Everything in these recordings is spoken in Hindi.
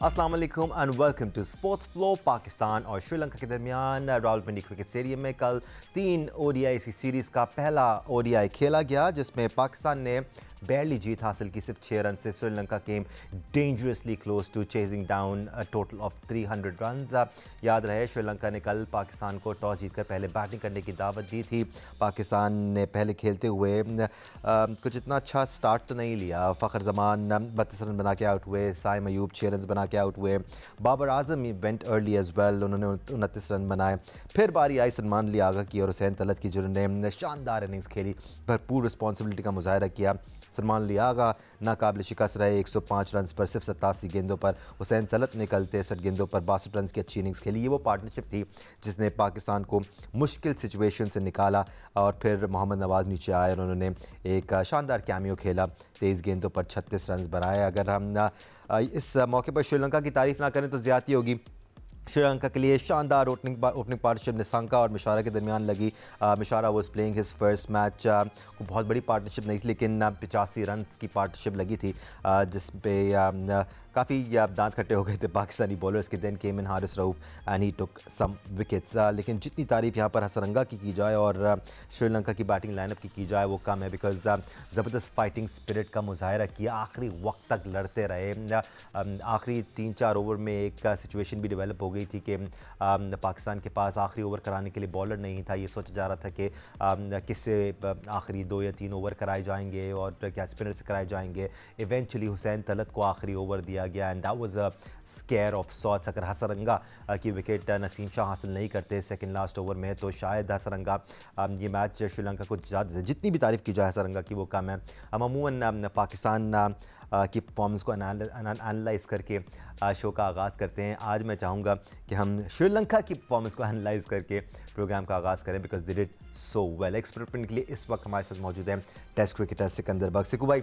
अस्सलाम वालेकुम and welcome to sports flow. Pakistan और श्रीलंका के दरमियान रावलपिंडी क्रिकेट स्टेडियम में कल 3 ओडीआई सीरीज़ का पहला ओडीआई खेला गया, जिसमें पाकिस्तान ने बैरली जीत हासिल की। सिर्फ 6 रन से Sri Lanka came dangerously close to chasing down a total of 300 runs. याद रहे श्रीलंका ने कल पाकिस्तान को टॉस जीतकर पहले बैटिंग करने की दावत दी थी। पाकिस्तान ने पहले खेलते हुए कुछ इतना अच्छा स्टार्ट तो नहीं लिया। फ़खर जमान 32 रन बना के आउट हुए, साइम अयूब 6 रन बना के आउट हुए, Babar Azam went early as well, उन्होंने 29 रन बनाए। फिर बारी आई सलमान लियागा की और हुसैन तलत की, जिन्होंने शानदार इनिंग्स खेली, भरपूर रिस्पॉन्सिबिलिटी का मुजाहरा किया। सलमान लियागा नाकाबिल शिकस्त रहे 105 रन पर सिर्फ 87 गेंदों पर। हुसैन तलत ने कल 63 गेंदों पर 62 रन की अच्छी इनिंग्स खेली। ये वो पार्टनरशिप थी जिसने पाकिस्तान को मुश्किल सिचुएशन से निकाला। और फिर मोहम्मद नवाज़ नीचे आए और उन्होंने एक शानदार कैमियो खेला, 23 गेंदों पर 36 रन बनाए। अगर हम इस मौके पर श्रीलंका की तारीफ़ ना करें तो ज़्यादती होगी। श्रीलंका के लिए शानदार ओपनिंग पार्टनरशिप निसांका और मिशारा के दरमियान लगी। Mishara was playing his first match. को बहुत बड़ी पार्टनरशिप नहीं थी, लेकिन 85 रन की पार्टनरशिप लगी थी, जिस पे काफ़ी दांत खट्टे हो गए थे पाकिस्तानी बॉलर्स के। Then came in Haris Rauf and he took some wickets. लेकिन जितनी तारीफ़ यहाँ पर हसरंगा की जाए और श्रीलंका की बैटिंग लाइनअप की जाए वो कम है, बिकॉज ज़बरदस्त फाइटिंग स्पिरिट का मुजाहरा किया। आखिरी वक्त तक लड़ते रहे। आखिरी 3-4 ओवर में एक सिचुएशन भी डेवलप हो गई थी कि पाकिस्तान के पास आखिरी ओवर कराने के लिए बॉलर नहीं था। ये सोचा जा रहा था कि किससे आखिरी 2 या 3 ओवर कराए जाएंगे और क्या स्पिनर से कराए जाएंगे। इवेंचुअली हुसैन तलत को आखिरी ओवर दिया गया and that was a scare of sorts. अगर हसरंगा की विकेट नसीम शाह हासिल नहीं करते सेकंड लास्ट ओवर में तो शायद हसरंगा ये मैच श्रीलंका को जितनी भी तारीफ़ की जाए हसरंगा की वो कम है। हम अमूमन पाकिस्तान की परफॉर्मेंस को एनालाइज़ करके शो का आगाज़ करते हैं। आज मैं चाहूँगा कि हम श्रीलंका की परफॉर्मेंस को एनालाइज़ करके प्रोग्राम का आगाज़ करें, because they did so well. Experiment के लिए इस वक्त हमारे साथ मौजूद हैं टेस्ट क्रिकेटर सिकंदर बख्श। सिकू भाई,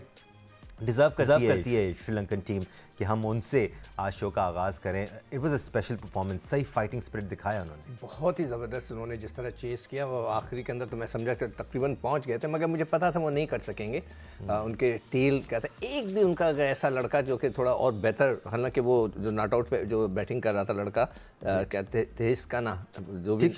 डिज़र्व करती है श्रीलंकन टीम कि हम उनसे आज शो का आगाज़ करें। It was a special performance, सही फाइटिंग स्पिरिट दिखाया उन्होंने, बहुत ही ज़बरदस्त। उन्होंने जिस तरह चेस किया वो आखिरी के अंदर तो मैं समझा कि तकरीबन पहुंच गए थे, मगर मुझे पता था वो नहीं कर सकेंगे। उनके टेल क्या था, एक भी उनका अगर ऐसा लड़का जो कि थोड़ा और बेहतर, हालांकि वो जो नॉट आउट पे जो बैटिंग कर रहा था लड़का क्या तिशाना, जो भी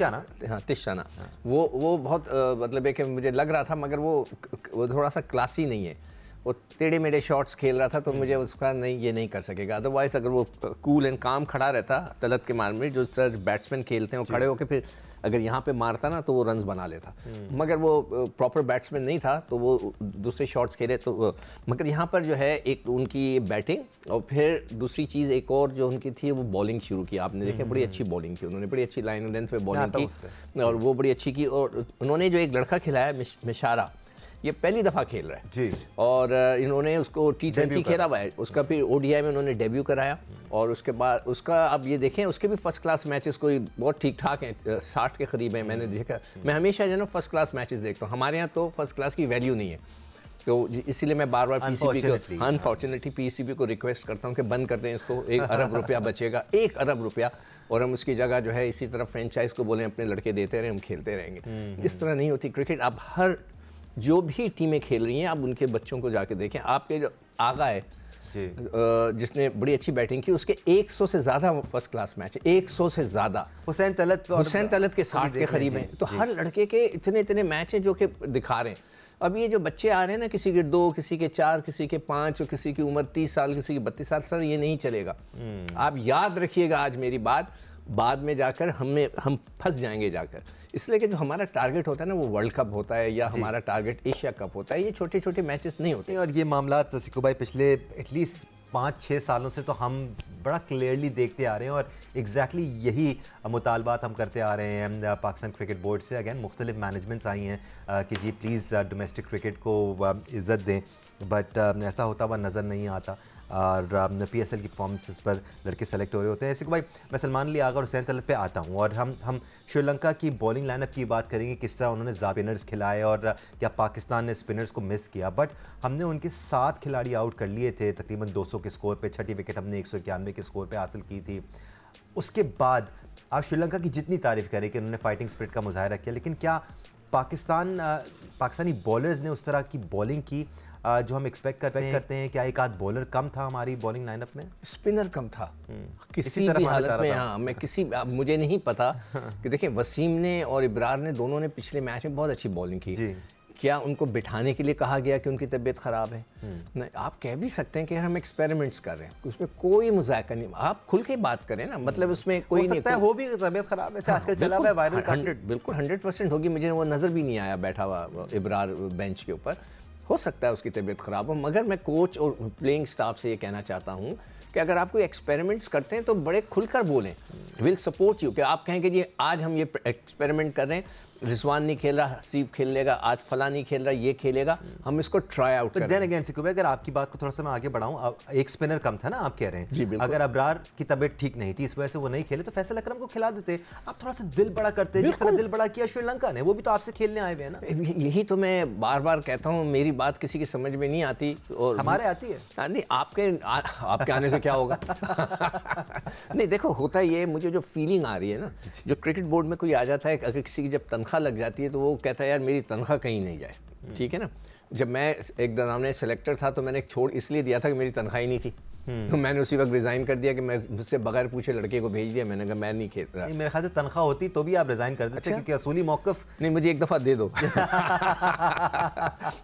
तिशाना, वो बहुत मतलब है कि मुझे लग रहा था, मगर वो थोड़ा सा क्लासी नहीं है। वो टेढ़े मेढ़े शॉट्स खेल रहा था तो मुझे उसका नहीं, ये नहीं कर सकेगा। अदरवाइज़ अगर वो कूल एंड काम खड़ा रहता तलत के मार में, जो तरह बैट्समैन खेलते हैं वो खड़े होकर फिर अगर यहाँ पे मारता ना तो वो रन्स बना लेता, मगर वो प्रॉपर बैट्समैन नहीं था तो वो दूसरे शॉट्स खेले तो। मगर यहाँ पर जो है एक उनकी बैटिंग और फिर दूसरी चीज़ एक और जो उनकी थी वो बॉलिंग शुरू की। आपने देखा बड़ी अच्छी बॉलिंग की उन्होंने, बड़ी अच्छी लाइन लेंथ पे बॉलिंग की और वो बड़ी अच्छी की। और उन्होंने जो एक लड़का खिलाया मिशारा, ये पहली दफ़ा खेल रहा है जी, और इन्होंने उसको T20 खेला हुआ है, उसका फिर ODI में उन्होंने डेब्यू कराया। और उसके बाद उसका अब ये देखें उसके भी फर्स्ट क्लास मैचेस कोई बहुत ठीक ठाक हैं, 60 के करीब हैं मैंने देखा। मैं हमेशा जो है ना फर्स्ट क्लास मैचेस देखता हूँ, हमारे यहाँ तो फर्स्ट क्लास की वैल्यू नहीं है, तो इसीलिए मैं बार बार PCB को अनफॉर्चुनेटली PCB को रिक्वेस्ट करता हूँ कि बंद कर दें इसको। 1 अरब रुपया बचेगा, 1 अरब रुपया, और हम उसकी जगह जो है इसी तरह फ्रेंचाइज को बोलें अपने लड़के देते रहें, हम खेलते रहेंगे। इस तरह नहीं होती क्रिकेट। अब हर जो भी टीमें खेल रही हैं अब उनके बच्चों को जाके देखें। आपके जो आगा है जिसने बड़ी अच्छी बैटिंग की, उसके 100 से ज़्यादा फर्स्ट क्लास मैच है, 100 से ज़्यादा। हुसैन तलत के 60 के करीब हैं। तो हर लड़के के इतने मैच हैं जो कि दिखा रहे हैं। अब ये जो बच्चे आ रहे हैं ना, किसी के 2, किसी के 4, किसी के 5 और किसी की उम्र 30 साल, किसी की 32 साल, सर ये नहीं चलेगा। आप याद रखिएगा आज मेरी बात, बाद में जाकर हम फंस जाएंगे जाकर। इसलिए कि जो हमारा टारगेट होता है ना वो वर्ल्ड कप होता है या हमारा टारगेट एशिया कप होता है, ये छोटे छोटे मैचेस नहीं होते। और ये मामला सिकू भाई पिछले एटलीस्ट 5-6 सालों से तो हम बड़ा क्लियरली देखते आ रहे हैं, और एग्जैक्टली यही मुतालबात हम करते आ रहे हैं पाकिस्तान क्रिकेट बोर्ड से। अगेन मुख्तलिफ मैनेजमेंट्स आई हैं कि जी प्लीज़ डोमेस्टिक क्रिकेट को इज़्ज़त दें, बट ऐसा होता हुआ नज़र नहीं आता। और PSL की परफॉर्मेंसेस पर लड़के सेलेक्ट हो रहे होते हैं। ऐसे को भाई मैं सलमान लियागा और हुसैन तलत पे आता हूँ, और हम श्रीलंका की बॉलिंग लाइनअप की बात करेंगे, किस तरह उन्होंने स्पिनर्स खिलाए और क्या पाकिस्तान ने स्पिनर्स को मिस किया। बट हमने उनके 7 खिलाड़ी आउट कर लिए थे तकरीबन 200 के स्कोर पे, छठी विकेट हमने 191 के स्कोर पे हासिल की थी। उसके बाद आप श्रीलंका की जितनी तारीफ़ करें कि उन्होंने फाइटिंग स्पिरिट का मुजाहरा किया, लेकिन क्या पाकिस्तानी बॉलर्स ने उस तरह की बॉलिंग की जो हम एक्सपेक्ट करते हैं? क्या एक आध बॉलर कम था हमारी बॉलिंग लाइनअप में? स्पिनर कम था किसी भी हालत में। हाँ, मैं मुझे नहीं पता कि देखिए वसीम ने और इब्रार ने दोनों ने पिछले मैच में बहुत अच्छी बॉलिंग की। क्या उनको बिठाने के लिए कहा गया कि उनकी तबीयत ख़राब है? नहीं, आप कह भी सकते हैं कि हम एक्सपेरिमेंट्स कर रहे हैं, उसमें कोई मजाक नहीं, आप खुल के बात करें ना, मतलब उसमें कोई नहीं है, हो भी तबीयत ख़राब है आजकल चला हुआ है वायरल। बिल्कुल 100% होगी। मुझे वो नज़र भी नहीं आया बैठा हुआ इब्रार बेंच के ऊपर। हो सकता है उसकी तबीयत ख़राब हो, मगर मैं कोच और प्लेइंग स्टाफ से ये कहना चाहता हूँ कि अगर आप कोई एक्सपेरिमेंट्स करते हैं तो बड़े खुलकर बोलें। Will support you. कि आप कहें कि जी आज हम ये एक्सपेरिमेंट कर रहे हैं, रिजवान नहीं खेल रहा, हसीब खेल लेगा, आज फला नहीं खेल रहा, ये खेलेगा, हम इसको ट्राई आउट करें। देन अगेन सिकू भाई, अगर आपकी बात को थोड़ा सा मैं आगे बढ़ाऊं, एक स्पिनर कम था ना आप कह रहे हैं जी, अगर अबरार की तबीयत ठीक नहीं थी इस वजह से वो नहीं खेले तो फैसल अकरम को खिला देते। आप थोड़ा सा दिल बड़ा करते, जिस तरह दिल बड़ा किया श्रीलंका ने, वो भी तो आपसे खेलने आए हुए हैं ना। यही तो मैं बार बार कहता हूँ, मेरी बात किसी की समझ में नहीं आती और हमारे आती है। नहीं, आपके आने से क्या होगा? नहीं देखो, होता ये, मुझे जो फीलिंग आ रही है ना, जो क्रिकेट बोर्ड में कोई आ जाता है, अगर किसी की जब तनख्वाह लग जाती है तो वो कहता है यार मेरी तनख्वाह कहीं नहीं जाए, ठीक है ना। जब मैं एक सामने सेलेक्टर था तो मैंने एक छोड़ इसलिए दिया था कि मेरी तनख्वाह ही नहीं थी, तो मैंने उसी वक्त रिज़ाइन कर दिया कि मैं मुझसे बगैर पूछे लड़के को भेज दिया। मैंने कहा मैं नहीं खेल रहा। मेरे ख्याल से तनख्वाह होती तो भी आप रिज़ाइन कर देते। अच्छा? क्योंकि असूली मौक़िफ़ नहीं, मुझे एक दफ़ा दे दो।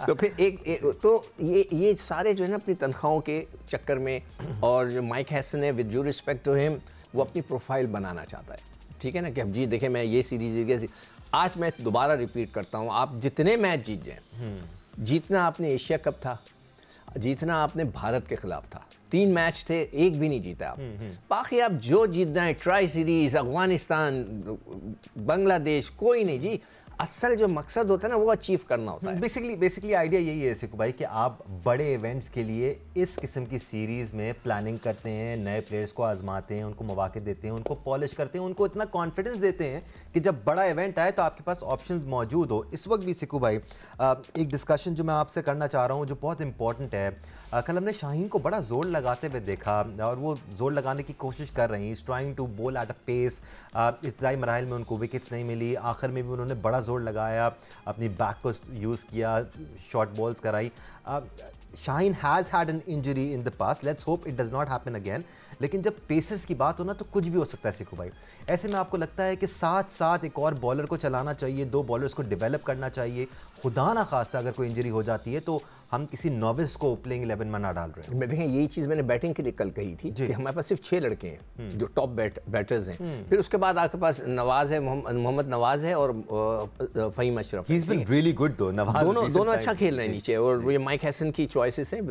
तो फिर तो ये सारे जो है ना अपनी तनख्वाहों के चक्कर में, और जो माइक हैसन है, with due respect to him, वो अपनी प्रोफाइल बनाना चाहता है, ठीक है ना, कि अब जी देखें मैं ये सीरीज़ जीत गया। आज मैं दोबारा रिपीट करता हूँ, आप जितने मैच जीत जाएं, जीतना आपने एशिया कप था, जीतना आपने भारत के खिलाफ था, 3 मैच थे, एक भी नहीं जीता आप। बाकी आप जो जीतना है, ट्राई सीरीज, अफगानिस्तान, बांग्लादेश, कोई नहीं जी। असल जो मकसद होता है ना वो अचीव करना होता है। बेसिकली आइडिया यही है सिकू भाई कि आप बड़े इवेंट्स के लिए इस किस्म की सीरीज़ में प्लानिंग करते हैं, नए प्लेयर्स को आजमाते हैं, उनको मौके देते हैं, उनको पॉलिश करते हैं, उनको इतना कॉन्फिडेंस देते हैं कि जब बड़ा इवेंट आए तो आपके पास ऑप्शंस मौजूद हो। इस वक्त भी सिकू भाई एक डिस्कशन जो मैं आपसे करना चाह रहा हूँ जो बहुत इंपॉर्टेंट है। कल हमने शाहीन को बड़ा जोर लगाते हुए देखा और वो जोर लगाने की कोशिश कर रही हैं, trying to bowl at a pace. इब्तदाई मराहिल में उनको विकेट्स नहीं मिली, आखिर में भी उन्होंने बड़ा जोर लगाया, अपनी बैक को यूज़ किया, शॉर्ट बॉल्स कराई। Shaheen has had an injury in the past, let's hope it does not happen again. लेकिन जब पेसर्स की बात हो ना तो कुछ भी हो सकता है सिकू भाई। ऐसे में आपको लगता है कि साथ साथ एक और बॉलर को चलाना चाहिए, 2 बॉलर्स को डेवलप करना चाहिए, खुदा ना खास्ता अगर कोई इंजरी हो जाती है तो हम किसी नॉविस को प्लेइंग 11 में ना डाल रहे हैं। मैं देखें यही चीज़ मैंने बैटिंग के लिए कल कही थी कि हमारे पास सिर्फ 6 लड़के हैं जो टॉप बैटर्स हैं। फिर उसके बाद आपके पास नवाज है, मोहम्मद नवाज है और Faheem Ashraf. He is been really good though, Nawaz दोनों अच्छा खेल रहे हैं नीचे, और ये माइक हैसन की चॉइसेस हैं,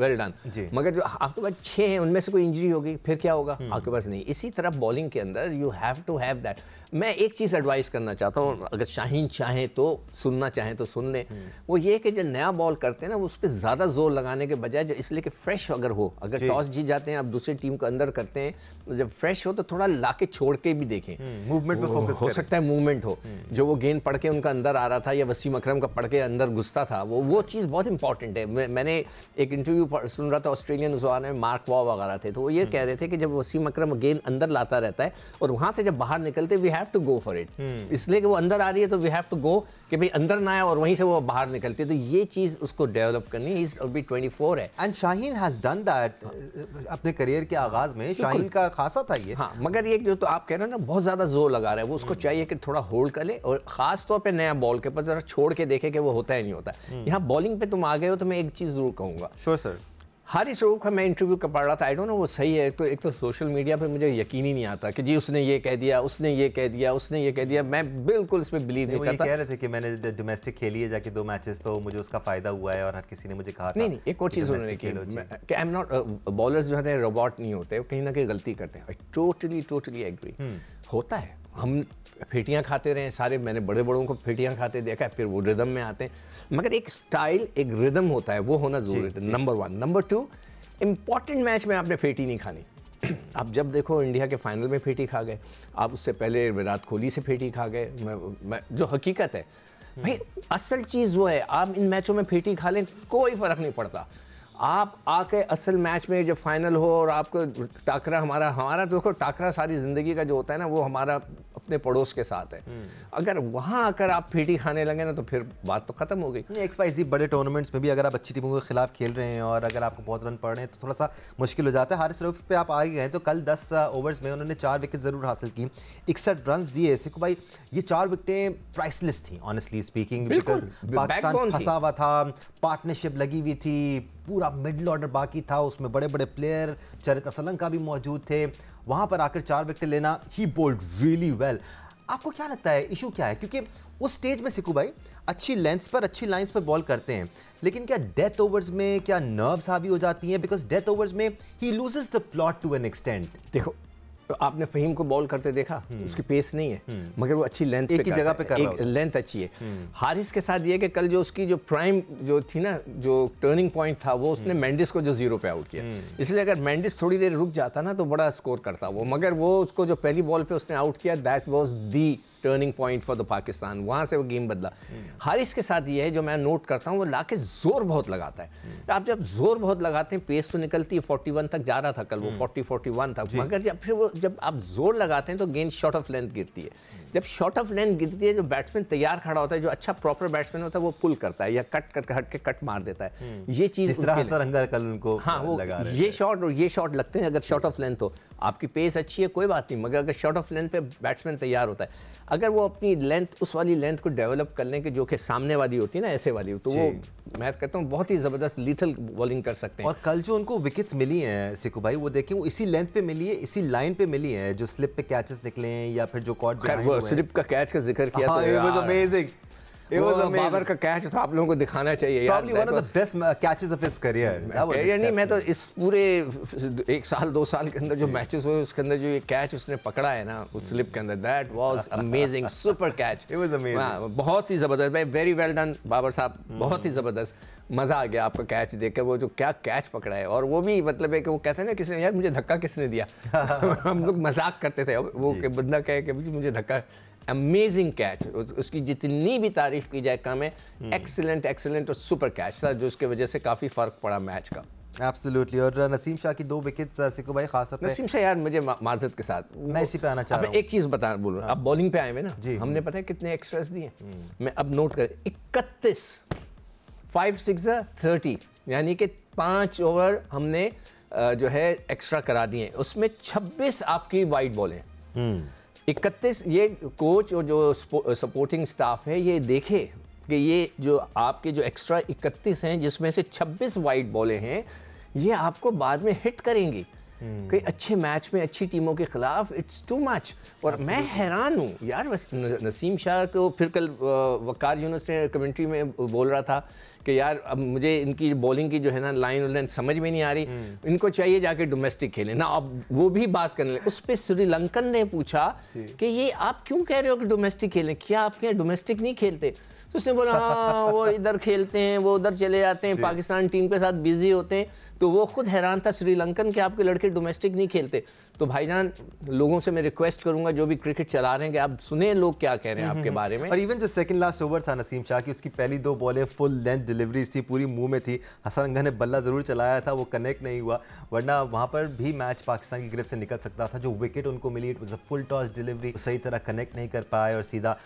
वेल डन। मगर जो आपके पास 6 हैं उनमें से कोई इंजरी होगी फिर क्या होगा? आपके पास नहीं। इसी तरह बॉलिंग के अंदर you have to have that. मैं एक चीज़ एडवाइस करना चाहता हूँ, अगर शाहीन चाहें तो सुनना चाहें तो सुन लें, वो ये कि जो नया बॉल करते हैं ना उस पर ज़्यादा जोर लगाने के बजाय जो इसलिए कि फ्रेश अगर हो, अगर टॉस जीत जाते हैं आप दूसरी टीम को अंदर करते हैं, तो जब फ्रेश हो तो थोड़ा लाके छोड़ के भी देखें, मूवमेंट पे फोकस हो सकता है मूवमेंट हो। जो वो गेंद पढ़ के उनका अंदर आ रहा था या वसीम अकरम का पढ़ के अंदर घुसता था, वो चीज़ बहुत इंपॉर्टेंट है। मैंने एक इंटरव्यू सुन रहा था, ऑस्ट्रेलियन उज़वान में मार्क वॉ वगैरह थे, तो वो ये कह रहे थे कि जब वसीम अकरम गेंद अंदर लाता रहता है और वहाँ से जब बाहर निकलते we have to go for it, इसलिए कि वो अंदर आ रही है तो वी हैव टू गो, कि भाई अंदर ना आए और वहीं से वो बाहर निकलती है। तो ये चीज़ उसको डेवलप करनी है। इज अभी 24 है and Shaheen has done that अपने करियर के आगाज में। शाहीन का खासा था ये। हाँ, मगर ये जो तो आप कह रहे हो ना बहुत ज़्यादा जोर लगा रहा है, वो उसको चाहिए कि थोड़ा होल्ड कर ले और ख़ास तौर पे नया बॉल के पर जरा छोड़ के देखे कि वो होता है नहीं होता। यहाँ बॉलिंग पे तुम आ गए हो तो मैं एक चीज़ ज़रूर कहूँगा। Sure sir. हारिस रऊफ का मैं इंटरव्यू कर पढ़ रहा था, आई डोंट नो वो सही है। तो एक तो सोशल मीडिया पे मुझे यकीन ही नहीं आता कि जी उसने ये कह दिया, उसने ये कह दिया, उसने ये कह दिया। मैं बिल्कुल इसमें बिलीव नहीं करता। कह रहे थे कि मैंने डोमेस्टिक खेली है जाके 2 मैचेस, तो मुझे उसका फ़ायदा हुआ है और हर किसी ने मुझे कहा था। नहीं, एक और चीज़ उन्होंने की कि आई एम नॉट, बॉलर्स जो है रोबोट नहीं होते, कहीं ना कहीं गलती करते हैं। Totally agree. होता है, हम फेटियाँ खाते रहे सारे, मैंने बड़े बड़ों को फेटियाँ खाते देखा है, फिर वो रिदम में आते हैं। मगर एक स्टाइल, एक रिदम होता है, वो होना ज़रूरी है, नंबर 1। नंबर 2, इंपॉर्टेंट मैच में आपने फेटी नहीं खानी। आप जब देखो इंडिया के फाइनल में फेटी खा गए, आप उससे पहले विराट कोहली से फेटी खा गए। जो हकीकत है भाई, असल चीज़ वो है, आप इन मैचों में फेटी खा लें कोई फ़र्क नहीं पड़ता। आप आके असल मैच में जब फाइनल हो और आपको टाकरा, हमारा देखो टाकरा सारी ज़िंदगी का जो होता है ना, वो हमारा अपने पड़ोस के साथ है। अगर वहाँ आकर आप फीटी खाने लगे ना तो फिर बात तो ख़त्म हो गई। XYZ बड़े टूर्नामेंट्स में भी अगर आप अच्छी टीमों के खिलाफ खेल रहे हैं और अगर आपको बहुत रन पड़ रहे हैं तो थोड़ा सा मुश्किल हो जाता है। हारिस रऊफ पे आप आ गए हैं तो कल 10 ओवर्स में उन्होंने 4 विकेट ज़रूर हासिल की, 61 रन दिए। सिकू भाई ये 4 विकेटें प्राइसलेस थी ऑनेस्टली स्पीकिंग, बिकॉज पाकिस्तान फंसा हुआ था, पार्टनरशिप लगी हुई थी, पूरा मिडल ऑर्डर बाकी था, उसमें बड़े बड़े प्लेयर चरित असलंका भी मौजूद थे। वहाँ पर आकर 4 विकेट लेना, ही बोल्ड रियली वेल। आपको क्या लगता है इशू क्या है? क्योंकि उस स्टेज में सिकू भाई अच्छी लेंथ्स पर अच्छी लाइंस पर बॉल करते हैं, लेकिन क्या डेथ ओवर्स में क्या नर्व्स हावी हो जाती हैं? बिकॉज डेथ ओवर्स में he loses the plot to an extent. देखो तो आपने फ़हीम को बॉल करते देखा, उसकी पेस नहीं है मगर वो अच्छी लेंथ एक ही जगह पे कर रहा है, लेंथ अच्छी है। हारिस के साथ ये कि कल जो उसकी जो प्राइम जो थी ना, जो टर्निंग पॉइंट था, वो उसने मेंडिस को जो 0 पे आउट किया। इसलिए अगर मेंडिस थोड़ी देर रुक जाता ना तो बड़ा स्कोर करता वो, मगर वो उसको जो पहली बॉल पे उसने आउट किया, that was the turning point for the Pakistan. वहाँ से वो गेम बदला। हारिस के साथ ये है जो मैं नोट करता हूँ, वो लाके जोर बहुत लगाता है। आप जब जोर बहुत लगाते हैं, पेस तो निकलती है, 41 तक जा रहा था कल वो, 40-41 तक, मगर जब आप जोर लगाते हैं तो गेंद शॉर्ट ऑफ लेंथ गिरती है। जब शॉर्ट ऑफ लेंथ गिरती है, जो बैट्समैन तैयार खड़ा होता है, जो अच्छा प्रॉपर बैट्समैन होता है, वो पुल करता है या कट करके हट के कट मार देता है। ये चीज़ कल उनको हाँ, वो ये शॉट और ये शॉट लगते हैं अगर शॉर्ट ऑफ लेंथ हो। आपकी पेस अच्छी है कोई बात नहीं, मगर अगर शॉर्ट ऑफ लेंथ पे बैट्समैन तैयार होता है, अगर वो अपनी लेंथ उस वाली लेंथ को डेवलप कर लें कि जो कि सामने वाली होती है ना, ऐसे वाली, तो वो मैं कहता हूँ बहुत ही ज़बरदस्त लीथल बॉलिंग कर सकते हैं। और कल जो उनको विकेट्स मिली हैं सिकू भाई, वो देखिए वो इसी लेंथ पे मिली है, इसी लाइन पे मिली है, जो स्लिप पे कैचेस निकले हैं या फिर जो कॉट बिहाइंड हुए हैं। स्लिप का कैच का जिक्र किया तो इट वाज अमेजिंग। बाबर का कैच था, आप लोगों को दिखाना चाहिए यार। Probably one of the best catches of his career. नहीं, मैं तो इस पूरे 1 साल 2 साल के अंदर जो मैचेस हुए उसके अंदर जो ये कैच उसने पकड़ा है ना उस स्लिप के अंदर, that was amazing, super catch. It was amazing. बहुत ही ज़बरदस्त भाई, वेरी वेल डन बाबर साहब, बहुत ही ज़बरदस्त। मज़ा आ गया आपका कैच देखकर, वो जो क्या कैच पकड़ा है। और वो भी मतलब है कि वो कहते हैं ना, किसने यार मुझे धक्का किसने दिया। हम लोग मजाक करते थे, वो बंदा कहे कि मुझे धक्का। अमेजिंग कैच, उसकी जितनी भी तारीफ की जाए कम है। एक्सीलेंट एक्सीलेंट और सुपर कैच था, जो उसके वजह से काफ़ी फ़र्क पड़ा मैच का। एब्सोल्युटली। और नसीम शाह की 2 विकेट्स सिकू भाई खास तौर पे। नसीम शाह यार, मुझे माजरत के साथ मैं इसी पे आना चाह रहा हूँ। एक चीज़ बता बोलूँ, अब बॉलिंग पे आए हुए ना, हमने पता है कितने एक्स्ट्रास दिए। मैं अब नोट कर, 31 5 6 30, यानी कि 5 ओवर हमने जो है एक्स्ट्रा करा दिए। उसमें 26 आपकी वाइड बॉलें, 31। ये कोच और जो सपोर्टिंग स्टाफ है ये देखे कि ये जो आपके जो एक्स्ट्रा 31 हैं, जिसमें से 26 वाइड बॉलें हैं, ये आपको बाद में हिट करेंगी कई अच्छे मैच में अच्छी टीमों के खिलाफ। It's too much. और मैं हैरान हूँ यार, नसीम शाह को फिर कल वकार यूनुस ने कमेंट्री में बोल रहा था कि यार अब मुझे इनकी बॉलिंग की जो है ना लाइन और लेंथ समझ में नहीं आ रही, इनको चाहिए जाके डोमेस्टिक खेलें ना। अब वो भी बात करने लगे। उस पर श्रीलंकन ने पूछा कि ये आप क्यों कह रहे हो कि डोमेस्टिक खेलें, क्या आपके यहाँ डोमेस्टिक नहीं खेलते? तो उसने बोला हाँ, वो इधर खेलते हैं, वो उधर चले जाते हैं, पाकिस्तान टीम के साथ बिजी होते हैं। तो वो खुद हैरान था श्रीलंकन के आपके लड़के डोमेस्टिक नहीं खेलते। तो भाईजान, लोगों से मैं रिक्वेस्ट करूंगा जो भी क्रिकेट चला रहे हैं कि आप सुने लोग क्या कह रहे हैं आपके बारे में। और इवन जो सेकंड लास्ट ओवर था नसीम शाह की, उसकी पहली 2 बॉलें फुल लेंथ डिलीवरीज थी, पूरी मुंह में थी। हसरंगा ने बल्ला ज़रूर चलाया था, वो कनेक्ट नहीं हुआ, वरना वहाँ पर भी मैच पाकिस्तान की गिरफ्त से निकल सकता था। जो विकेट उनको मिली, it was a full toss delivery, सही तरह कनेक्ट नहीं कर पाए और सीधा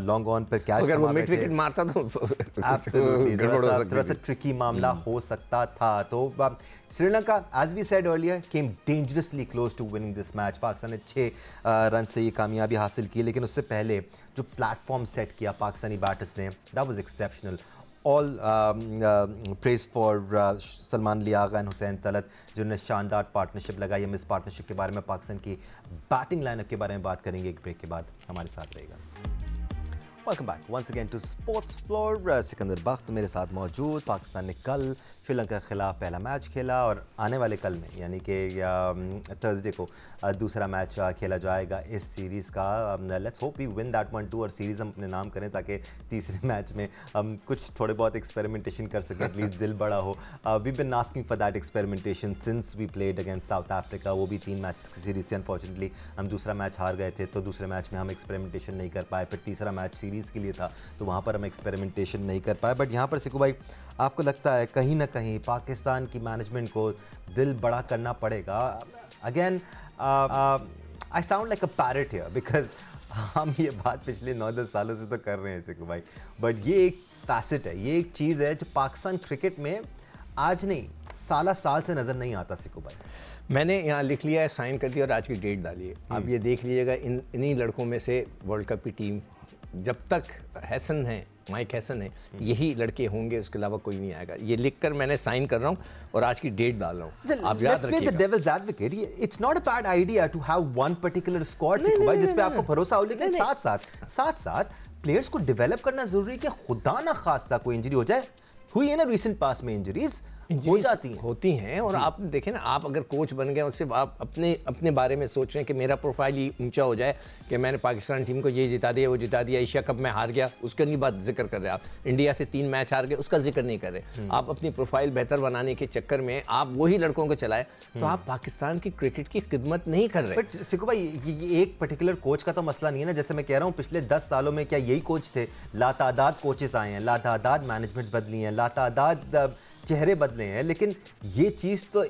लॉन्ग ऑन पर कैच। अगर वो मिड विकेट मारता तो थोड़ा सा ट्रिकी मामला हो सकता था। तो Sri Lanka, as we said earlier, came dangerously close to winning this match. Pakistan ने 6 रन से ये कामयाबी हासिल की, लेकिन उससे पहले जो प्लेटफॉर्म सेट किया पाकिस्तानी बैटर्स ने, that was exceptional. All praise for सलमान लियागा एंड हुसैन तलत, जिन्होंने शानदार पार्टनरशिप लगाई। हम इस पार्टनरशिप के बारे में, पाकिस्तान की बैटिंग लाइनअप के बारे में बात करेंगे एक ब्रेक के बाद। हमारे साथ रहेगा। Welcome back once again to sports floor. Sikandar Bakht मेरे साथ मौजूद। पाकिस्तान ने कल श्रीलंका के खिलाफ पहला मैच खेला और आने वाले कल में यानी कि थर्सडे को दूसरा मैच खेला जाएगा इस सीरीज़ का। Let's hope we win that 1-2 और सीरीज़ हम अपने नाम करें, ताकि तीसरे मैच में हम कुछ थोड़े बहुत एक्सपेरिमेंटेशन कर सकें, एटलीस्ट दिल बड़ा हो। We been asking for that experimentation since we played against South Africa. वो भी 3 मैच की सीरीज़ थी। अनफॉर्चुनेटली हम दूसरा मैच हार गए थे, तो दूसरे मैच में हम एक्सपेरिमेंटेशन नहीं कर पाए। फिर तीसरा मैच सीरीज़ के लिए था, तो वहाँ पर हम एक्सपेरिमेंटेशन नहीं कर पाए। बट यहाँ पर सिकू भाई, आपको लगता है कहीं ना कहीं पाकिस्तान की मैनेजमेंट को दिल बड़ा करना पड़ेगा? Again I sound like a parrot here because हम ये बात पिछले 9-10 सालों से तो कर रहे हैं सिकू भाई, बट ये एक फैसेट है, ये एक चीज़ है जो पाकिस्तान क्रिकेट में आज नहीं साल से नज़र नहीं आता सिकू भाई। मैंने यहाँ लिख लिया है, साइन कर दिया और आज की डेट डाली है। आप ये देख लीजिएगा, इन्हीं लड़कों में से वर्ल्ड कप की टीम जब तक हैसन है, माइक हैसन है, यही लड़के होंगे, उसके अलावा कोई नहीं आएगा। ये लिखकर मैंने साइन कर रहा हूँ और आज की डेट डाल रहा हूँ। आप याद रखिएगा। the devil's advocate, it's not a bad idea to have one particular squad भाई जिस पे आपको भरोसा हो, लेकिन साथ प्लेयर्स को डेवलप करना जरूरी है कि खुदा ना खास्ता कोई इंजरी हो जाए। हुई है ना रिसेंट पास में इंजरीज हो जाती हैं, होती हैं। और आप देखें ना, आप अगर कोच बन गए उससे आप अपने बारे में सोच रहे हैं कि मेरा प्रोफाइल ही ऊंचा हो जाए कि मैंने पाकिस्तान टीम को ये जिता दिया, वो जिता दिया, एशिया कप में हार गया, उसका नहीं बात जिक्र कर रहे आप। इंडिया से 3 मैच हार गए, उसका जिक्र नहीं कर रहे आप। अपनी प्रोफाइल बेहतर बनाने के चक्कर में आप वही लड़कों को चलाए, तो आप पाकिस्तान की क्रिकेट की खिदमत नहीं कर रहे। बट सिकू भाई ये एक पर्टिकुलर कोच का तो मसला नहीं है ना। जैसे मैं कह रहा हूँ पिछले 10 सालों में क्या यही कोच थे? लातादाद कोचेस आए हैं, लातादाद मैनेजमेंट्स बदली हैं, लातादाद चेहरे बदले हैं, लेकिन ये चीज़ तो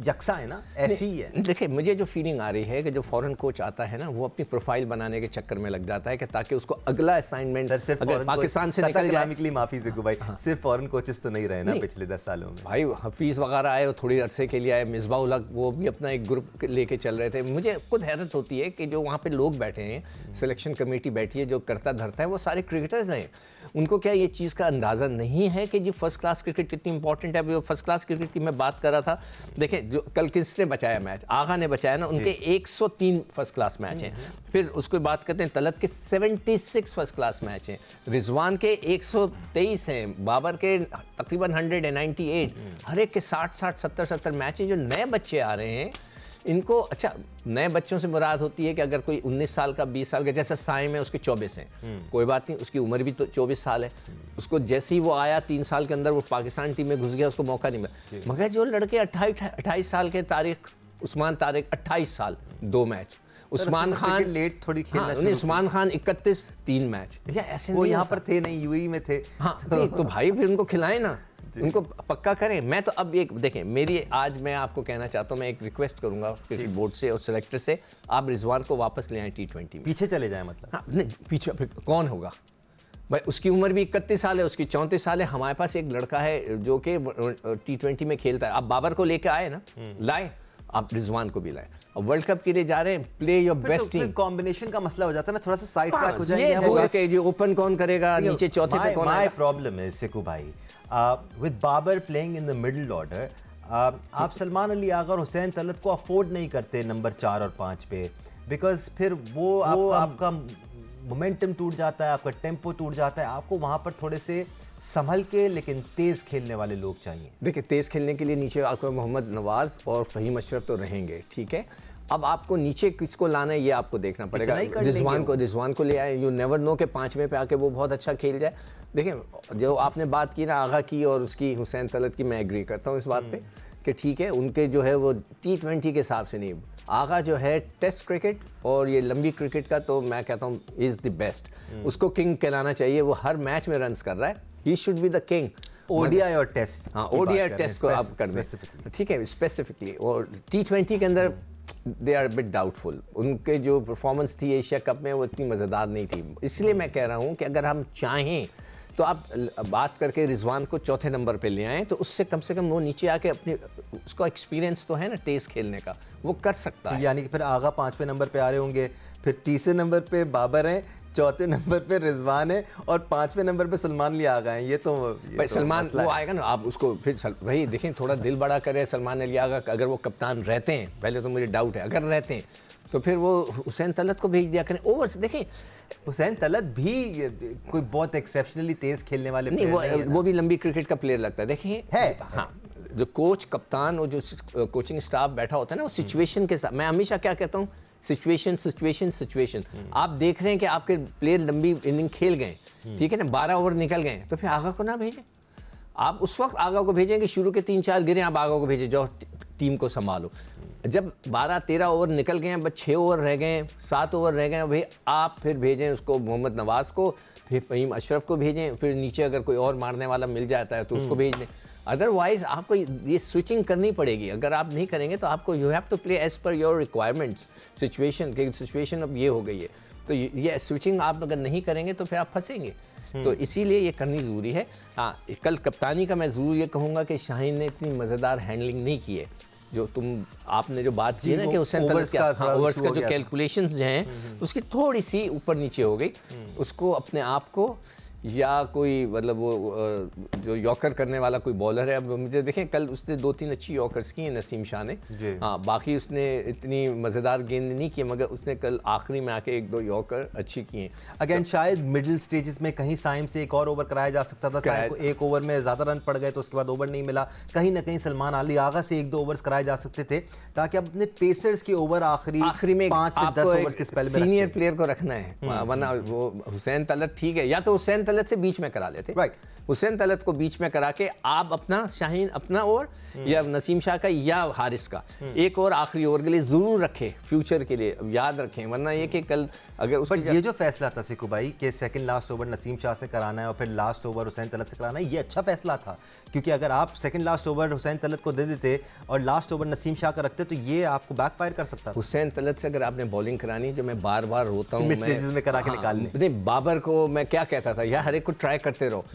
यकसा है ना, ऐसी ही है। देखिए, मुझे जो फीलिंग आ रही है कि जो फॉरेन कोच आता है ना, वो अपनी प्रोफाइल बनाने के चक्कर में लग जाता है कि ताकि उसको अगला असाइनमेंट अगर पाकिस्तान से निकल जाए। माफी सिकू भाई, सिर्फ फॉरेन कोचेस तो नहीं रहे ना पिछले 10 सालों में भाई। हफीज़ वगैरह आए, थोड़ी अरसे के लिए आए, मिसबाह उल हक, वो भी अपना एक ग्रुप लेके चल रहे थे। मुझे खुद हैरत होती है कि जो वहाँ पे लोग बैठे हैं, सिलेक्शन कमेटी बैठी है, जो करता धरता है, वो सारे क्रिकेटर्स हैं। उनको क्या ये चीज़ का अंदाज़ा नहीं है कि जी फर्स्ट क्लास क्रिकेट कितनी इंपॉर्टेंट है? वो फर्स्ट क्लास क्रिकेट की मैं बात कर रहा था। देखिए, जो कल किसने बचाया मैच, आगा ने बचाया ना, उनके 103 फर्स्ट क्लास मैच हैं। फिर उसको बात करते हैं, तलत के 76 फर्स्ट क्लास मैच हैं, रिजवान के 123 हैं, बाबर के तकरीबन 198, हर एक के 60 70 मैच हैं। जो नए बच्चे आ रहे हैं इनको, अच्छा नए बच्चों से मुराद होती है कि अगर कोई 19 साल का 20 साल का, जैसा साइम है उसके 24 हैं, कोई बात नहीं, उसकी उम्र भी तो 24 साल है। उसको जैसे ही वो आया 3 साल के अंदर वो पाकिस्तान टीम में घुस गया, उसको मौका नहीं मिला। मगर जो लड़के 28 साल के, तारिक उस्मान तारिक 28 साल 2 मैच, उस्मान खान लेट थोड़ी खेलना, उस्मान खान 31 3 मैच, या ऐसे वो यहाँ पर थे नहीं, यूएई में थे। हाँ तो भाई फिर उनको खिलाएं ना, उनको पक्का करें। मैं तो अब एक देखें, मेरी आज मैं आपको कहना चाहता हूँ, मैं एक रिक्वेस्ट करूंगा क्रिकेट बोर्ड से और सेलेक्टर से, आप रिजवान को वापस ले आए T20 में। पीछे चले जाए मतलब? हाँ नहीं, पीछे फिर कौन होगा भाई? उसकी उम्र भी 31 साल है, उसकी 34 साल है। हमारे पास एक लड़का है जो कि T20 में खेलता है। आप बाबर को लेके आए ना, लाए, आप रिजवान को भी लाए। अब वर्ल्ड कप के लिए जा रहे हैं, play your best team. Combination का मसला हो जाता है ना, थोड़ा सा साइड ट्रैक हो जाएंगे। ये ओपन कौन करेगा, नीचे चौथे पे कौन आएगा? माय प्रॉब्लम है सिकू भाई, with Babar playing in the middle order, आप सलमान अली आगा और हुसैन तलत को अफोर्ड नहीं करते नंबर 4 और 5 पे, बिकॉज फिर वो आपका मोमेंटम टूट जाता है, आपका टेम्पो टूट जाता है। आपको वहाँ पर थोड़े से संभल के लेकिन तेज़ खेलने वाले लोग चाहिए। देखिए, तेज़ खेलने के लिए नीचे आपको मोहम्मद नवाज और फ़हीम अशरफ तो रहेंगे, ठीक है। अब आपको नीचे किसको लाना है ये आपको देखना पड़ेगा। रिजवान को ले आए, यू नेवर नो के 5वें पे आके वो बहुत अच्छा खेल जाए। देखें, जो आपने बात की ना आगा की और उसकी हुसैन तलत की, मैं एग्री करता हूँ इस बात पे कि ठीक है, उनके जो है वो T20 के हिसाब से नहीं, आगा जो है टेस्ट क्रिकेट और ये लंबी क्रिकेट का, तो मैं कहता हूँ इज़ द बेस्ट। उसको किंग कहलाना चाहिए। वो हर मैच में रन्स कर रहा है, he should be the king. ODI और टेस्ट, हाँ ओडीआई टेस्ट को आप कर दें, ठीक है, स्पेसिफिकली। और T20 के अंदर दे आर बिट डाउटफुल। उनके जो परफॉर्मेंस थी एशिया कप में वो इतनी मज़ेदार नहीं थी। इसलिए मैं कह रहा हूँ कि अगर हम चाहें तो आप बात करके रिजवान को 4थे नंबर पे ले आएँ, तो उससे कम से कम वो नीचे आके अपने, उसका एक्सपीरियंस तो है ना तेज़ खेलने का, वो कर सकता है। यानी कि फिर आगा 5वें नंबर पे आ रहे होंगे, फिर 3रे नंबर पे बाबर हैं, 4थे नंबर पे रिजवान है और 5वें नंबर पे सलमान अली आगा हैं। ये तो भाई सलमान वो आएगा ना, आप उसको फिर भाई देखें, थोड़ा दिल बड़ा करे सलमान अली आगा। अगर वो कप्तान रहते हैं, पहले तो मुझे डाउट है, अगर रहते हैं तो फिर वो हुसैन तलत को भेज दिया करें ओवर से। देखें, हुसैन तलत भी कोई बहुत एक्सेप्शनली तेज खेलने वाले नहीं, वो भी लंबी क्रिकेट का प्लेयर लगता है। देखिए है, हाँ, जो कोच, कप्तान और जो कोचिंग स्टाफ बैठा होता है ना, वो सिचुएशन के साथ, मैं हमेशा क्या कहता हूँ, सिचुएशन। आप देख रहे हैं कि आपके प्लेयर लंबी इनिंग खेल गए, ठीक है ना, 12 ओवर निकल गए, तो फिर आगा को ना भेजें। आप उस वक्त आगा को भेजें कि शुरू के 3-4 गिरे, आप आगा को भेजें, जो टीम को संभालो। जब 12-13 ओवर निकल गए हैं, बस 6 ओवर रह गए हैं, 7 ओवर रह गए हैं, भाई आप फिर भेजें उसको मोहम्मद नवाज को, फिर फ़हीम अशरफ को भेजें, फिर नीचे अगर कोई और मारने वाला मिल जाता है तो उसको भेज दें। अदरवाइज आपको ये स्विचिंग करनी पड़ेगी। अगर आप नहीं करेंगे तो आपको you have to play as per your requirements situation, कि सिचुएशन अब ये हो गई है, तो ये स्विचिंग आप अगर नहीं करेंगे तो फिर आप फंसेंगे। तो इसीलिए ये करनी ज़रूरी है। हाँ, कल कप्तानी का मैं ज़रूर ये कहूँगा कि शाहीन ने इतनी मज़ेदार हैंडलिंग नहीं की है। जो आपने जो बात की ना कि हुसैन तलत के ओवर्स का जो कैलकुलेशंस जो हैं उसकी थोड़ी सी ऊपर नीचे हो गई। उसको अपने आप को, या कोई मतलब वो जो यॉर्कर करने वाला कोई बॉलर है, अब मुझे देखें कल उसने 2-3 अच्छी यॉर्कर्स की हैं नसीम शाह ने। हाँ, बाकी उसने इतनी मज़ेदार गेंद नहीं की, मगर उसने कल आखिरी में आके 1-2 यॉर्कर अच्छी की हैं। अगेन शायद मिडिल स्टेजेस में कहीं साइम से एक और ओवर कराया जा सकता था, साइम को एक ओवर में ज़्यादा रन पड़ गए तो उसके बाद ओवर नहीं मिला। कहीं ना कहीं सलमान अली आगा से 1-2 ओवर्स कराए जा सकते थे, ताकि आप अपने पेसर्स के ओवर आखिरी में 5 से 10 ओवर्स के स्पेल में सीनियर प्लेयर को रखना है, वरना वो हुसैन तलत ठीक है, या तो हुसैन तलत से बीच में करा लेते। हुसैन तलत को बीच में करा के आप अपना शाहीन अपना ओवर या नसीम शाह का या हारिस का एक और आखिरी ओवर के लिए जरूर रखें, फ्यूचर के लिए याद रखें, वरना ये कि कल अगर उस ये जो फैसला था सिकू भाई कि second last over Naseem Shah से कराना है और फिर लास्ट ओवर हुसैन तलत से कराना है, ये अच्छा फैसला था। क्योंकि अगर आप second last over Hussain Talat को दे देते और लास्ट ओवर नसीम शाह का रखते तो ये आपको बैकफायर कर सकता था। हुसैन तलत से अगर आपने बॉलिंग करानी, जो मैं बार बार रोता हूँ, में करा के निकालने, नहीं बाबर को मैं क्या कहता था यार, हर एक को ट्राई करते रहो।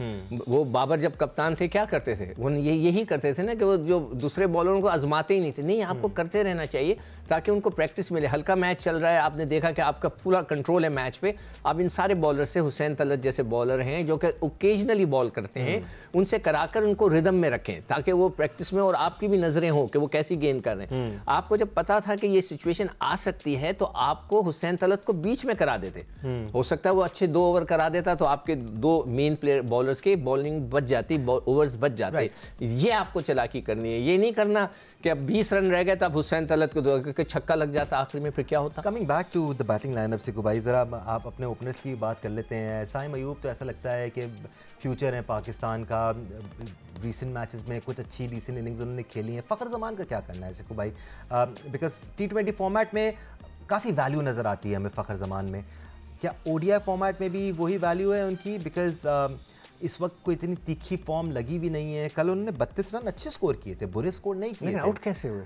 वो बाबर जब कप्तान थे क्या करते थे, वो यही करते थे ना कि वो जो दूसरे बॉलरों को आजमाते ही नहीं थे। नहीं, आपको करते रहना चाहिए ताकि उनको प्रैक्टिस मिले। हल्का मैच चल रहा है, आपने देखा कि आपका पूरा कंट्रोल है मैच पे, आप इन सारे बॉलर से, हुसैन तलत जैसे बॉलर हैं जो कि ओकेजनली बॉल करते हैं, उनसे कराकर उनको रिदम में रखें ताकि वो प्रैक्टिस में और आपकी भी नजरें हों कि वो कैसी गेंद कर रहे हैं। आपको जब पता था कि ये सिचुएशन आ सकती है तो आपको हुसैन तलत को बीच में करा देते। हो सकता है वो अच्छे 2 ओवर करा देता तो आपके 2 मेन प्लेयर बॉलर्स की बॉलिंग बच जाती, ओवर्स बच जाते। ये आपको चालाकी करनी है, ये नहीं करना कि अब 20 रन रह गए तो अब हुसैन तलत को छक्का लग जाता आखिरी में, फिर क्या होता। Coming back to the batting lineup से भाई, जरा आप अपने ओपनर्स की बात कर लेते हैं। साइम अयूब तो ऐसा लगता है कि फ्यूचर है पाकिस्तान का, रीसेंट मैचेस में कुछ अच्छी रीसेंट इनिंग्स उन्होंने खेली हैं। फ़खर जमान का क्या करना है सिकू भाई, बिकॉज T20 फॉर्मेट में काफ़ी वैल्यू नज़र आती है हमें फ़खर जमान में, क्या ODI फॉर्मेट में भी वही वैल्यू है उनकी? बिकॉज इस वक्त कोई इतनी तीखी फॉर्म लगी भी नहीं है। कल उन्होंने 32 रन अच्छे स्कोर किए थे, बुरे स्कोर नहीं किए थे। आउट कैसे हुए?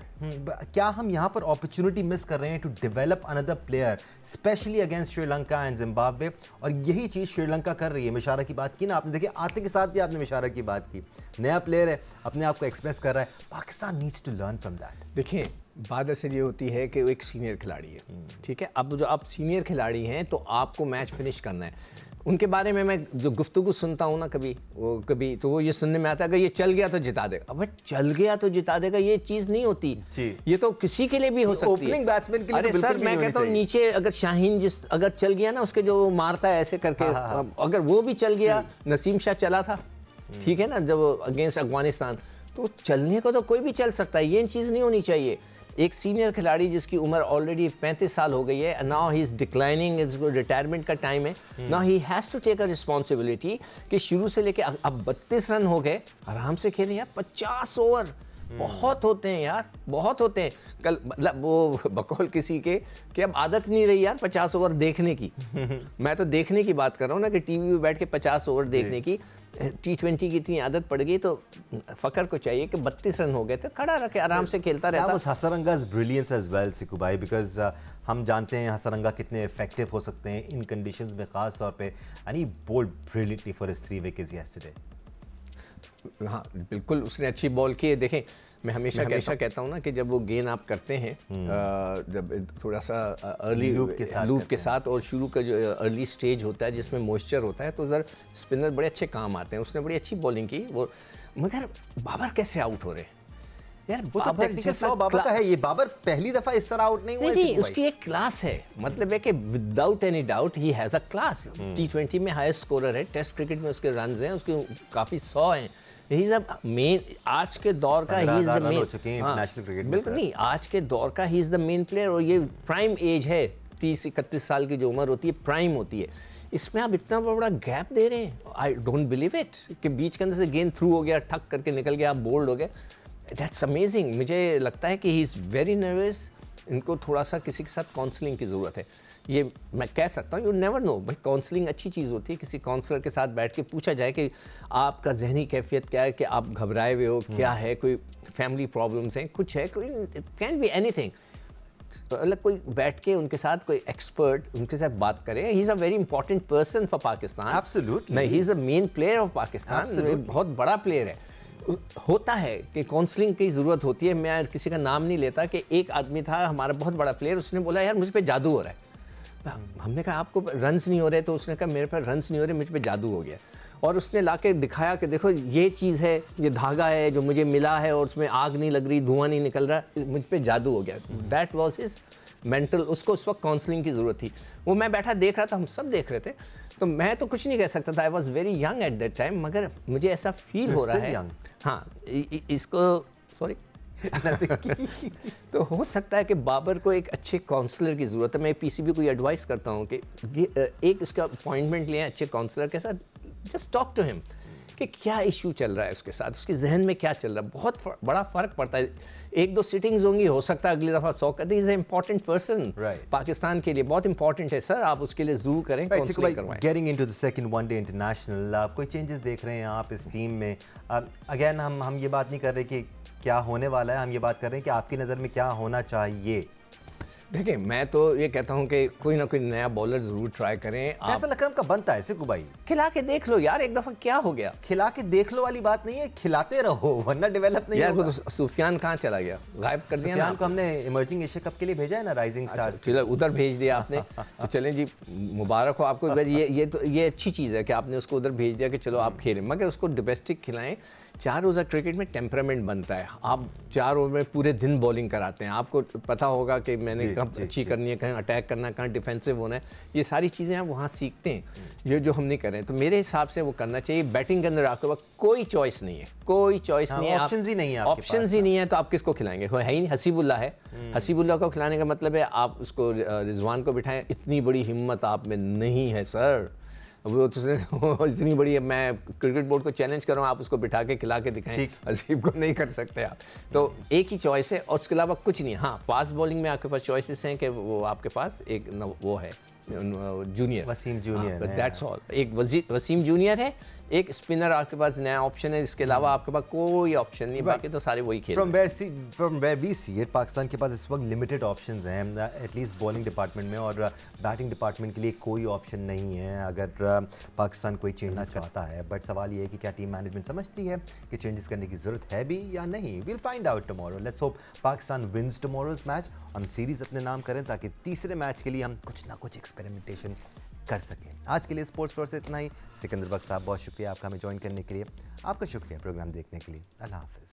क्या हम यहाँ पर अपॉर्चुनिटी मिस कर रहे हैं to develop another player, specially against Sri Lanka and Zimbabwe? और यही चीज़ श्रीलंका कर रही है। मिशारा की बात की ना आपने, देखिए आते के साथ ही आपने मिशारा की बात की, नया प्लेयर है, अपने आप को एक्सप्रेस कर रहा है। Pakistan needs to learn from that. देखिए, बात ऐसे ये होती है कि वो एक सीनियर खिलाड़ी है, ठीक है। अब जो आप सीनियर खिलाड़ी हैं तो आपको मैच फिनिश करना है। उनके बारे में मैं जो गुफ्तगू सुनता हूँ ना कभी तो वो ये सुनने में आता है कि ये चल गया तो जिता देगा। अब चल गया तो जिता देगा, ये चीज़ नहीं होती। ये तो किसी के लिए भी हो सकती है, ओपनिंग बैट्समैन के लिए। अरे सर, मैं कहता हूँ नीचे अगर शाहीन अगर चल गया ना, उसके जो मारता है ऐसे करके, अगर वो भी चल गया, नसीम शाह चला था, ठीक है ना, जब अगेंस्ट अफगानिस्तान, तो चलने को तो कोई भी चल सकता है। ये चीज़ नहीं होनी चाहिए। एक सीनियर खिलाड़ी जिसकी उम्र ऑलरेडी 35 साल हो गई है, now he is declining, retirement का टाइम है, now he has to take a responsibility कि शुरू से लेके अब 32 रन हो गए, आराम से खेलें यार। 50 ओवर बहुत होते हैं यार, बहुत होते हैं। कल मतलब वो बकौल किसी के कि अब आदत नहीं रही यार 50 ओवर देखने की। मैं तो देखने की बात कर रहा हूँ ना, कि टीवी पे बैठ के 50 ओवर देखने की। T20 की इतनी आदत पड़ गई तो फ़खर को चाहिए कि 32 रन हो गए थे, खड़ा रखे आराम से खेलता रहता। हसरंगा's brilliance as well सिकू भाई, बिकॉज हम जानते हैं हसरंगा कितने इफेक्टिव हो सकते हैं इन कंडीशंस में, खास तौर पे and he bowled brilliantly for his 3 wickets yesterday. हाँ बिल्कुल, उसने अच्छी बॉल की है। देखें, मैं हमेशा कहता हूँ ना कि जब वो गेंद आप करते हैं, जब थोड़ा सा अर्ली लूप के साथ और शुरू का जो अर्ली स्टेज होता है जिसमें मॉइस्चर होता है, तो ज़रा स्पिनर बड़े अच्छे काम आते हैं। उसने बड़ी अच्छी बॉलिंग की वो, मगर बाबर कैसे आउट हो रहे हैं यार? वो तो टेक्निकल बाबर का है, ये बाबर पहली दफा इस तरह आउट नहीं हुआ है। नहीं, उसकी एक क्लास है, मतलब है कि without any doubt he has a class. T20 में हाईएस्ट स्कोरर है, टेस्ट क्रिकेट में उसके रन हैं, उसके काफ़ी 100 हैं। ही इज अ मेन, आज के दौर का ही इज द मेन, बिल्कुल नहीं, आज के दौर का he is the main player. और ये प्राइम एज है, 30-31 साल की जो उम्र होती है, प्राइम होती है। इसमें आप इतना बड़ा गैप दे रहे हैं, आई डोंट बिलीव इट, कि बीच के अंदर से गेंद थ्रू हो गया, ठक करके निकल गया, आप बोल्ड हो गए। That's amazing. मुझे लगता है कि ही इज़ वेरी नर्वस, इनको थोड़ा सा किसी के साथ काउंसलिंग की ज़रूरत है। ये मैं कह सकता हूँ, यू नेवर नो भाई, काउंसलिंग अच्छी चीज़ होती है। किसी काउंसलर के साथ बैठ के पूछा जाए कि आपका जहनी कैफियत क्या है, कि आप घबराए हुए हो, क्या है, कोई फैमिली प्रॉब्लम्स हैं, कुछ है, कोई कैन बी एनीथिंग। मतलब कोई बैठ के उनके साथ कोई एक्सपर्ट उनके साथ बात करे। He is a very important person for Pakistan. Absolutely नहीं, he is the main player of Pakistan. बहुत बड़ा प्लेयर है। होता है कि काउंसलिंग की ज़रूरत होती है। मैं किसी का नाम नहीं लेता कि एक आदमी था हमारा बहुत बड़ा प्लेयर, उसने बोला यार मुझ पे जादू हो रहा है। हमने कहा आपको रन्स नहीं हो रहे, तो उसने कहा मेरे पर रन्स नहीं हो रहे, मुझ पे जादू हो गया। और उसने लाके दिखाया कि देखो ये चीज़ है, ये धागा है जो मुझे मिला है और उसमें आग नहीं लग रही, धुआं नहीं निकल रहा, मुझ पे जादू हो गया। That was his mental. उसको उस वक्त काउंसलिंग की ज़रूरत थी। वो मैं बैठा देख रहा था, हम सब देख रहे थे, तो मैं तो कुछ नहीं कह सकता था। I was very young at that time, मगर मुझे ऐसा फील हो रहा है, हाँ इसको सॉरी तो हो सकता है कि बाबर को एक अच्छे काउंसलर की ज़रूरत है। मैं पीसीबी को एडवाइस करता हूँ कि एक उसका अपॉइंटमेंट लें अच्छे काउंसलर के साथ, जस्ट टॉक टू हिम कि क्या इशू चल रहा है उसके साथ, उसके जहन में क्या चल रहा है। बहुत बड़ा फ़र्क पड़ता है। एक दो सिटिंग्स होंगी, हो सकता है अगली दफ़ा 100 कर दे। Is a important person, Pakistan के लिए बहुत इंपॉर्टेंट है सर, आप उसके लिए ज़रूर करें, काउंसलिंग करवाएं। Getting into the second one day international, कोई चेंजेस देख रहे हैं आप इस टीम में? अगेन हम ये बात नहीं कर रहे कि क्या होने वाला है, हम ये बात कर रहे हैं कि आपकी नज़र में क्या होना चाहिए। देखिए, मैं तो ये कहता हूँ कि कोई ना कोई नया बॉलर जरूर ट्राई करें। फैसल अकरम का बनता है सिकू भाई, खिला के देख लो यार, एक दफा क्या हो गया। खिला के देख लो वाली बात नहीं है, खिलाते रहो वरना डेवलप नहीं होगा। यार सुफियान कहाँ चला गया, गायब कर दिया ना। सुफियान को हमने इमर्जिंग एशिया कप के लिए भेजा है ना, राइजिंग स्टार्स। चलो उधर भेज दिया आपने, तो चलें जी, मुबारक हो आपको। ये अच्छी चीज़ है कि आपने उसको उधर भेज दिया कि चलो आप खेलें, मगर उसको डोमेस्टिक खिलाएं। 4 रोज़ा क्रिकेट में टेम्परामेंट बनता है। आप 4 ओवर में पूरे दिन बॉलिंग कराते हैं, आपको पता होगा कि मैंने कब अच्छी करनी है, कहाँ अटैक करना है, कहाँ डिफेंसिव होना है। ये सारी चीज़ें आप वहाँ सीखते हैं, ये जो हम नहीं कर रहे हैं। तो मेरे हिसाब से वो करना चाहिए। बैटिंग के अंदर आपके पास कोई चॉइस नहीं है, कोई चॉइस नहीं है, ऑप्शंस ही नहीं है, ऑप्शंस ही नहीं है, तो आप किसको खिलाएंगे? है ही नहीं। हसीबुल्ला है, हसीबुल्ला को खिलाने का मतलब है आप उसको रिजवान को बिठाएं। इतनी बड़ी हिम्मत आप में नहीं है सर। वो इतनी बड़ी है, मैं क्रिकेट बोर्ड को चैलेंज कर रहा हूँ, आप उसको बिठा के खिला के दिखाएं। अजीब को नहीं कर सकते आप। तो एक ही चॉइस है और उसके अलावा कुछ नहीं। हाँ, फास्ट बॉलिंग में आपके पास चॉइसेस हैं कि वो आपके पास एक वो है junior, Wasim junior, that's all. एक वसीम जूनियर है, एक स्पिनर आपके पास नया ऑप्शन है। इसके अलावा आपके पास कोई ऑप्शन नहीं, बाकी तो सारे वही खेल। From where we see it, Pakistan के पास इस वक्त लिमिटेड ऑप्शंस हैं, एटलीस्ट बॉलिंग डिपार्टमेंट में, और बैटिंग डिपार्टमेंट के लिए कोई ऑप्शन नहीं है अगर पाकिस्तान कोई चेंजेस करता है। बट सवाल ये है कि क्या टीम मैनेजमेंट समझती है कि चेंजेस करने की ज़रूरत है भी या नहीं। Will find out tomorrow. Let's hope Pakistan wins tomorrow's match, हम सीरीज़ अपने नाम करें ताकि तीसरे मैच के लिए हम कुछ ना कुछ एक्सपेरिमेंटेशन कर सकें। आज के लिए स्पोर्ट्स फ्लोर से इतना ही। सिकंदर बख्श साहब, बहुत शुक्रिया आपका हमें ज्वाइन करने के लिए। आपका शुक्रिया प्रोग्राम देखने के लिए। अल्लाह हाफ़िज़।